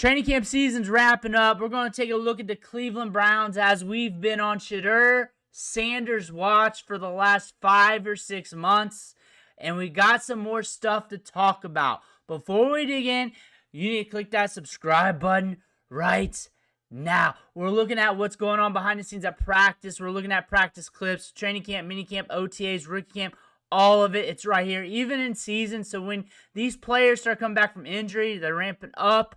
Training camp season's wrapping up. We're going to take a look at the Cleveland Browns as we've been on Shedeur Sanders' watch for the last 5 or 6 months. And we got some more stuff to talk about. Before we dig in, you need to click that subscribe button right now. We're looking at what's going on behind the scenes at practice. We're looking at practice clips, training camp, minicamp, OTAs, rookie camp, all of it. It's right here, even in season. So when these players start coming back from injury, they're ramping up,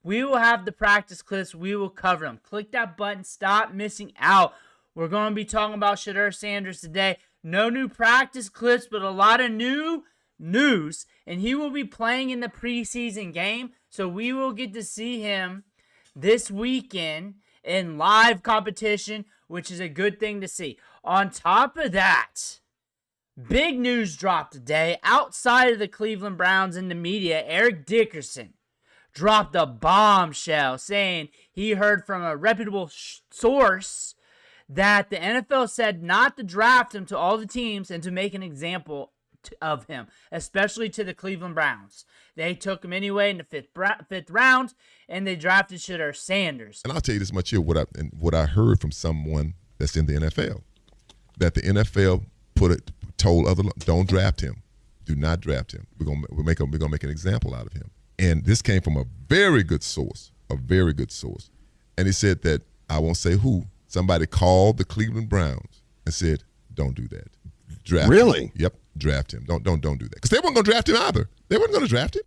we will have the practice clips. We will cover them. Click that button. Stop missing out. We're going to be talking about Shedeur Sanders today. No new practice clips, but a lot of new news. And he will be playing in the preseason game. So we will get to see him this weekend in live competition, which is a good thing to see. On top of that, big news dropped today outside of the Cleveland Browns and the media. Erick Dickerson dropped a bombshell saying he heard from a reputable source that the NFL said not to draft him to all the teams and to make an example of him, especially to the Cleveland Browns. They took him anyway in the fifth round, and they drafted Shedeur Sanders. And I'll tell you this much here, what I heard from someone that's in the NFL, that the NFL told other, don't draft him, do not draft him. We're gonna make an example out of him. And this came from a very good source, And he said that, I won't say who, somebody called the Cleveland Browns and said, don't do that. Draft him. Yep, draft him. Don't do that. Because they weren't going to draft him either. They weren't going to draft him.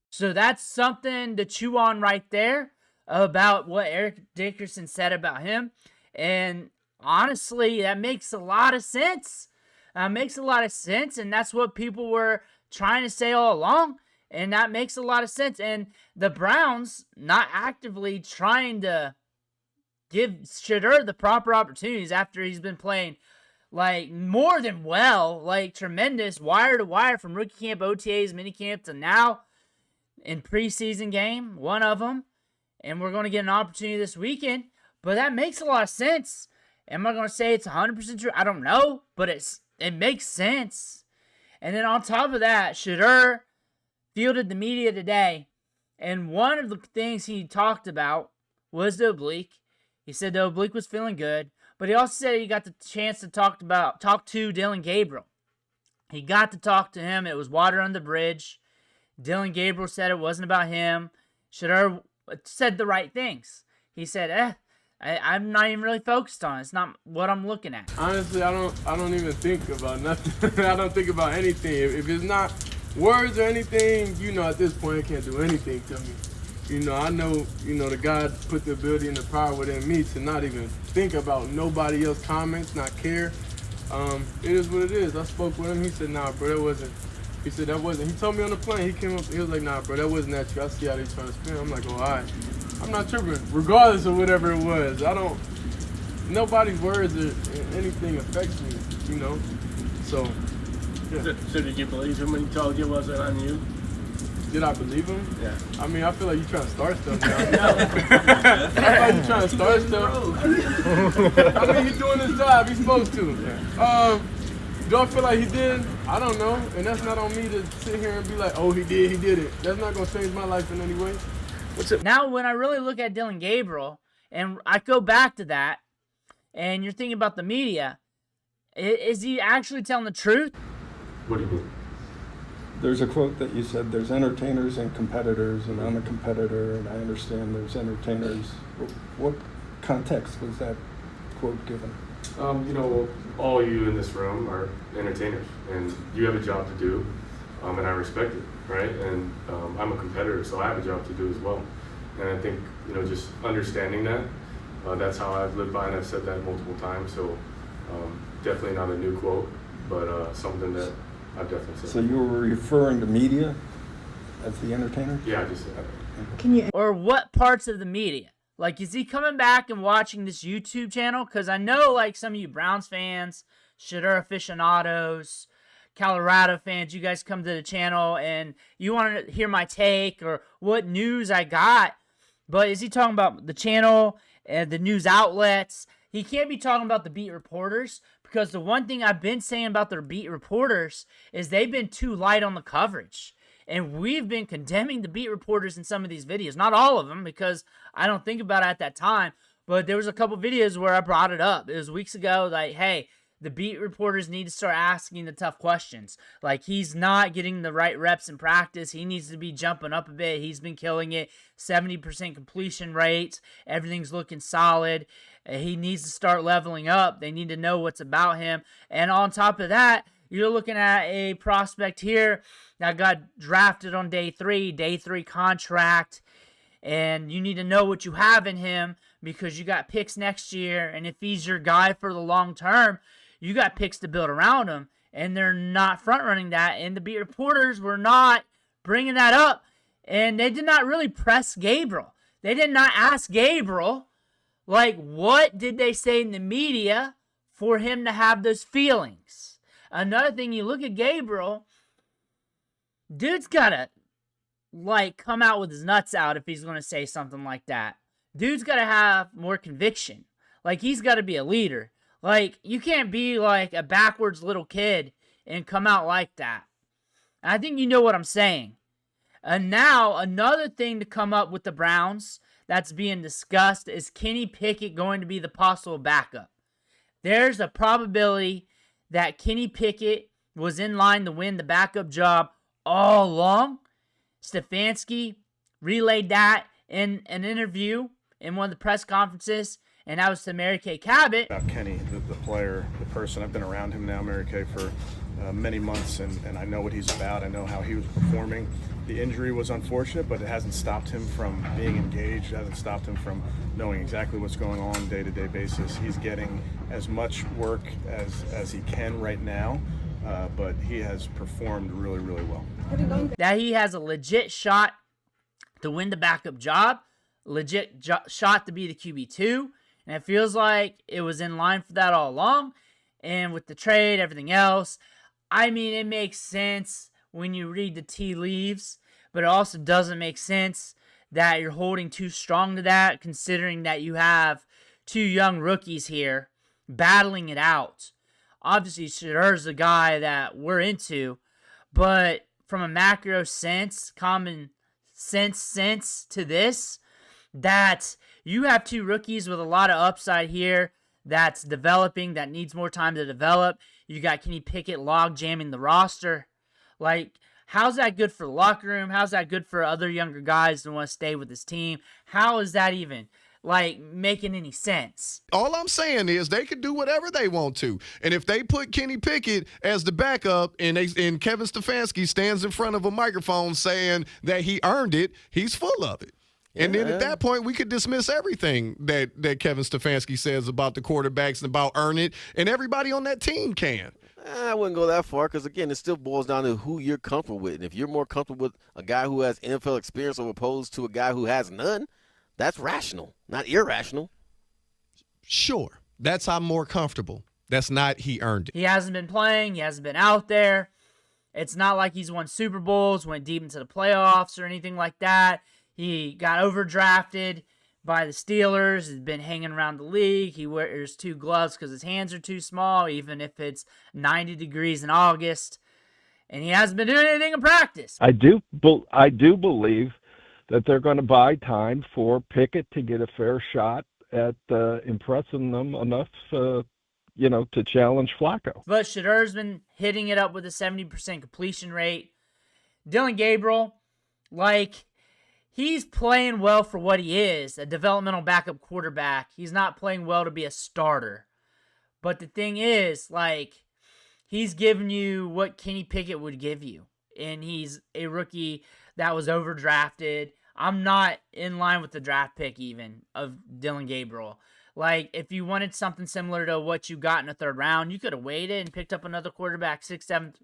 So that's something to chew on right there about what Erick Dickerson said about him. And honestly, that makes a lot of sense. And that's what people were trying to say all along. And that makes a lot of sense. And the Browns not actively trying to give Shedeur the proper opportunities after he's been playing like more than well, like tremendous wire to wire from rookie camp, OTAs, minicamp to now in preseason game, one of them. And we're going to get an opportunity this weekend. But that makes a lot of sense. Am I going to say it's 100% true? I don't know. But it makes sense. And then on top of that, Shedeur fielded the media today, and one of the things he talked about was the oblique. He said the oblique was feeling good, but he also said he got the chance to talk to Dillon Gabriel. He got to talk to him. It was water on the bridge. Dillon Gabriel said it wasn't about him. Shedeur said the right things. He said, I'm not even really focused on it. It's not what I'm looking at. Honestly, I don't even think about nothing. I don't think about anything. If it's not words or anything, at this point, it can't do anything to me. I know, the God put the ability and the power within me to not even think about nobody else's comments, not care. It is what it is. I spoke with him. He said, nah, bro, that wasn't. He said, that wasn't. He told me on the plane. He came up. He was like, nah, bro, that wasn't at you. I see how they trying to spin. I'm like, oh, all right. I'm not tripping, regardless of whatever it was. Nobody's words or anything affects me, So, yeah. So did you believe him when he told you it wasn't on you? Did I believe him? Yeah. I mean, I feel like you're trying to start stuff now. I feel like you're trying to start stuff. I mean, he's doing his job. He's supposed to. Do I feel like he did? I don't know. And that's not on me to sit here and be like, oh, he did it. That's not going to change my life in any way. Now, when I really look at Dillon Gabriel, and I go back to that, and you're thinking about the media, is he actually telling the truth? What do you mean? There's a quote that you said, there's entertainers and competitors, and I'm a competitor, and I understand there's entertainers. What context was that quote given? All you in this room are entertainers, and you have a job to do, and I respect it, right? And I'm a competitor, so I have a job to do as well. And I think, just understanding that, that's how I've lived by, and I've said that multiple times. So definitely not a new quote, but something that I've definitely said. So you were referring to media as the entertainer? Yeah, I just said that. Or what parts of the media? Like, is he coming back and watching this YouTube channel? Because I know, like, some of you Browns fans, Shedeur aficionados, Colorado fans, you guys come to the channel and you want to hear my take or what news I got. But is he talking about the channel and the news outlets? He can't be talking about the beat reporters, because the one thing I've been saying about their beat reporters is they've been too light on the coverage. And we've been condemning the beat reporters in some of these videos. Not all of them, because I don't think about it at that time. But there was a couple videos where I brought it up. It was weeks ago, like, hey, the beat reporters need to start asking the tough questions. Like, he's not getting the right reps in practice. He needs to be jumping up a bit. He's been killing it. 70% completion rate. Everything's looking solid. He needs to start leveling up. They need to know what's about him. And on top of that, you're looking at a prospect here that got drafted on day 3 contract. And you need to know what you have in him because you got picks next year. And if he's your guy for the long term, you got picks to build around him, and they're not front-running that, and the beat reporters were not bringing that up, and they did not really press Gabriel. They did not ask Gabriel, like, what did they say in the media for him to have those feelings? Another thing, you look at Gabriel, dude's got to, like, come out with his nuts out if he's going to say something like that. Dude's got to have more conviction. Like, he's got to be a leader. Like, you can't be like a backwards little kid and come out like that. I think you know what I'm saying. And now, another thing to come up with the Browns that's being discussed is Kenny Pickett going to be the possible backup. There's a probability that Kenny Pickett was in line to win the backup job all along. Stefanski relayed that in an interview in one of the press conferences. And that was to Mary Kay Cabot. About Kenny, the player, the person. I've been around him now, Mary Kay, for many months, and I know what he's about. I know how he was performing. The injury was unfortunate, but it hasn't stopped him from being engaged. It hasn't stopped him from knowing exactly what's going on day-to-day basis. He's getting as much work as he can right now, but he has performed really, really well. That he has a legit shot to win the backup job, legit shot to be the QB2. And it feels like it was in line for that all along. And with the trade, everything else, I mean, it makes sense when you read the tea leaves, but it also doesn't make sense that you're holding too strong to that, considering that you have 2 young rookies here battling it out. Obviously, Shedeur's the guy that we're into, but from a macro sense, common sense to this, that you have 2 rookies with a lot of upside here that's developing, that needs more time to develop. You got Kenny Pickett log jamming the roster. Like, how's that good for the locker room? How's that good for other younger guys that want to stay with this team? How is that even, like, making any sense? All I'm saying is they could do whatever they want to. And if they put Kenny Pickett as the backup and Kevin Stefanski stands in front of a microphone saying that he earned it, he's full of it. And then at that point, we could dismiss everything that Kevin Stefanski says about the quarterbacks and about earn it, and everybody on that team can. I wouldn't go that far because, again, it still boils down to who you're comfortable with. And if you're more comfortable with a guy who has NFL experience as opposed to a guy who has none, that's rational, not irrational. Sure. That's how I'm more comfortable. That's not he earned it. He hasn't been playing. He hasn't been out there. It's not like he's won Super Bowls, went deep into the playoffs or anything like that. He got overdrafted by the Steelers. He's been hanging around the league. He wears 2 gloves because his hands are too small, even if it's 90 degrees in August. And he hasn't been doing anything in practice. I do believe that they're going to buy time for Pickett to get a fair shot at impressing them enough, to challenge Flacco. But Shedeur's been hitting it up with a 70% completion rate. Dillon Gabriel, like, he's playing well for what he is, a developmental backup quarterback. He's not playing well to be a starter. But the thing is, like, he's giving you what Kenny Pickett would give you. And he's a rookie that was overdrafted. I'm not in line with the draft pick even of Dillon Gabriel. Like, if you wanted something similar to what you got in the 3rd round, you could have waited and picked up another quarterback 6th, 7th,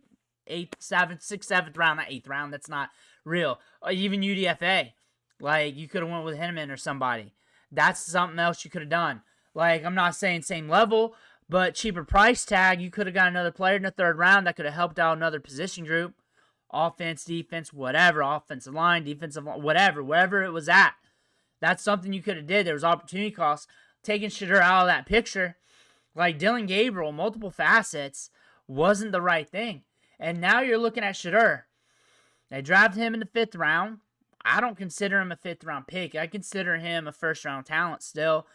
7th round, not 8th round. That's not real. Or even UDFA. Like, you could have went with Henneman or somebody. That's something else you could have done. Like, I'm not saying same level, but cheaper price tag, you could have got another player in the 3rd round that could have helped out another position group. Offense, defense, whatever. Offensive line, defensive line, wherever it was at. That's something you could have did. There was opportunity costs. Taking Shedeur out of that picture, like Dillon Gabriel, multiple facets, wasn't the right thing. And now you're looking at Shedeur. They drafted him in the 5th round. I don't consider him a 5th-round pick. I consider him a first-round talent still.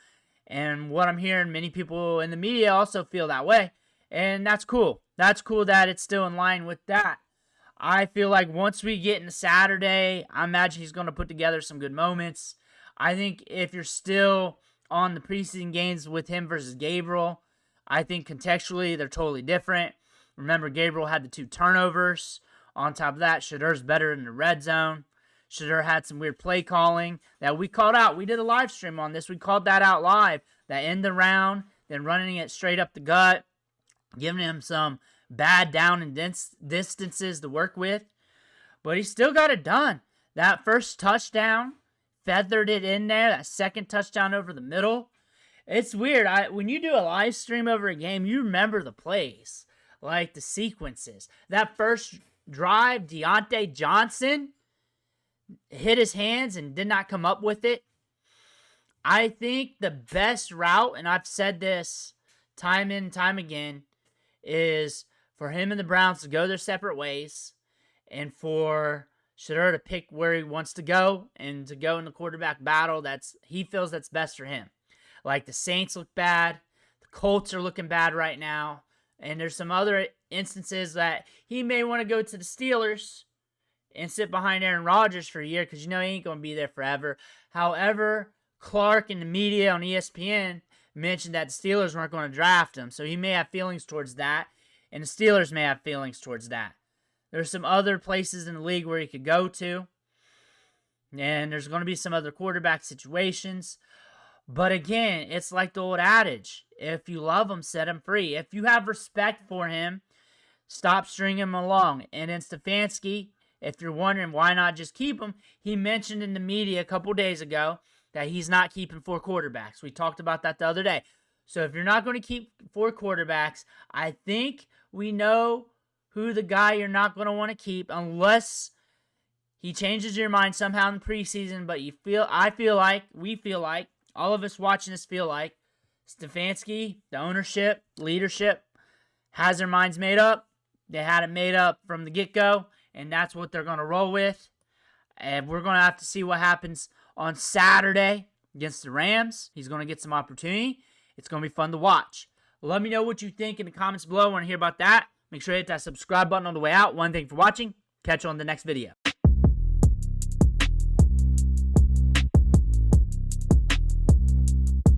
And what I'm hearing, many people in the media also feel that way. And that's cool. That's cool that it's still in line with that. I feel like once we get into Saturday, I imagine he's going to put together some good moments. I think if you're still on the preseason games with him versus Gabriel, I think contextually they're totally different. Remember, Gabriel had the 2 turnovers. On top of that, Shedeur's better in the red zone. Shedeur had some weird play calling that we called out. We did a live stream on this. We called that out live. That end around, then running it straight up the gut, giving him some bad down and distances to work with. But he still got it done. That first touchdown, feathered it in there. That second touchdown over the middle. It's weird. When you do a live stream over a game, you remember the plays, like the sequences. That first drive, Deontay Johnson hit his hands and did not come up with it. I think the best route, and I've said this time and time again, is for him and the Browns to go their separate ways and for Shedeur to pick where he wants to go and to go in the quarterback battle. He feels that's best for him. Like the Saints look bad. The Colts are looking bad right now. And there's some other instances that he may want to go to the Steelers and sit behind Aaron Rodgers for a year because he ain't going to be there forever. However, Clark in the media on ESPN mentioned that the Steelers weren't going to draft him, so he may have feelings towards that, and the Steelers may have feelings towards that. There's some other places in the league where he could go to, and there's going to be some other quarterback situations. But again, it's like the old adage, if you love him, set him free. If you have respect for him, stop stringing him along. And in Stefanski, if you're wondering why not just keep him, he mentioned in the media a couple days ago that he's not keeping 4 quarterbacks. We talked about that the other day. So if you're not going to keep 4 quarterbacks, I think we know who the guy you're not going to want to keep unless he changes your mind somehow in the preseason. But we feel like, all of us watching this feel like Stefanski, the ownership, leadership, has their minds made up. They had it made up from the get-go, and that's what they're going to roll with. And we're going to have to see what happens on Saturday against the Rams. He's going to get some opportunity. It's going to be fun to watch. Let me know what you think in the comments below. I want to hear about that. Make sure you hit that subscribe button on the way out. One thing for watching. Catch you on the next video.